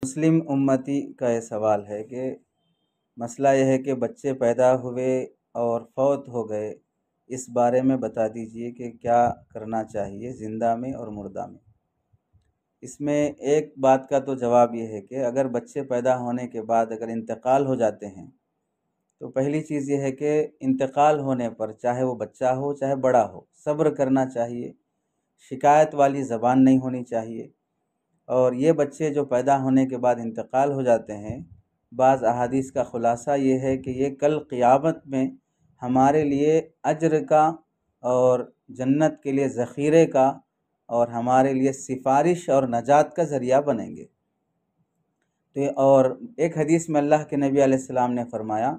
مسلم امتی کا یہ سوال ہے کہ مسئلہ یہ ہے کہ بچے پیدا ہوئے اور فوت ہو گئے، اس بارے میں بتا دیجئے کہ کیا کرنا چاہیے زندہ میں اور مردہ میں۔ اس میں ایک بات کا تو جواب یہ ہے کہ اگر بچے پیدا ہونے کے بعد اگر انتقال ہو جاتے ہیں تو پہلی چیز یہ ہے کہ انتقال ہونے پر چاہے وہ بچہ ہو چاہے بڑا ہو، صبر کرنا چاہیے، شکایت والی زبان نہیں ہونی چاہیے۔ اور یہ بچے جو پیدا ہونے کے بعد انتقال ہو جاتے ہیں، بعض احادیث کا خلاصہ یہ ہے کہ یہ کل قیامت میں ہمارے لیے اجر کا اور جنت کے لیے ذخیرے کا اور ہمارے لیے سفارش اور نجات کا ذریعہ بنیں گے۔ اور ایک حدیث میں اللہ کے نبی علیہ السلام نے فرمایا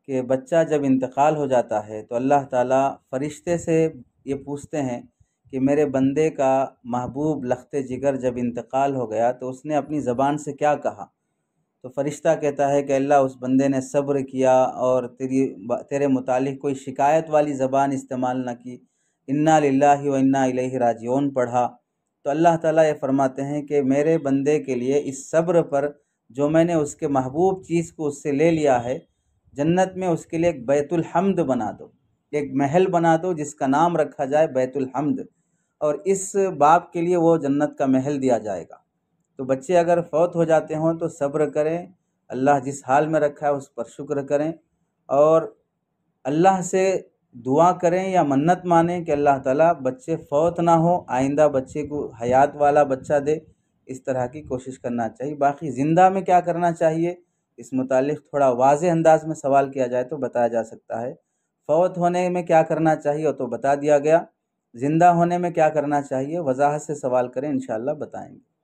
کہ بچہ جب انتقال ہو جاتا ہے تو اللہ تعالیٰ فرشتے سے یہ پوچھتے ہیں کہ میرے بندے کا محبوب لخت جگر جب انتقال ہو گیا تو اس نے اپنی زبان سے کیا کہا؟ تو فرشتہ کہتا ہے کہ اللہ اس بندے نے صبر کیا اور تیرے متعلق کوئی شکایت والی زبان استعمال نہ کی، انا للہ و انا الیہ راجعون پڑھا۔ تو اللہ تعالیٰ یہ فرماتے ہیں کہ میرے بندے کے لیے اس صبر پر جو میں نے اس کے محبوب چیز کو اس سے لے لیا ہے، جنت میں اس کے لیے ایک بیت الحمد بنا دو، ایک محل بنا دو جس کا نام رکھا جائے بیت الحمد، اور اس باپ کے لیے وہ جنت کا محل دیا جائے گا۔ تو بچے اگر فوت ہو جاتے ہوں تو صبر کریں، اللہ جس حال میں رکھا ہے اس پر شکر کریں، اور اللہ سے دعا کریں یا منت مانیں کہ اللہ تعالیٰ بچے فوت نہ ہو، آئندہ بچے کو حیات والا بچہ دے، اس طرح کی کوشش کرنا چاہیے۔ باقی زندہ میں کیا کرنا چاہیے اس متعلق تھوڑا واضح انداز میں سوال کیا جائے تو بتایا جا سکتا ہے۔ فوت ہونے میں کیا کرنا چاہیے تو بتا دیا گیا، زندہ ہونے میں کیا کرنا چاہیے وضاحت سے سوال کریں، انشاءاللہ بتائیں گے۔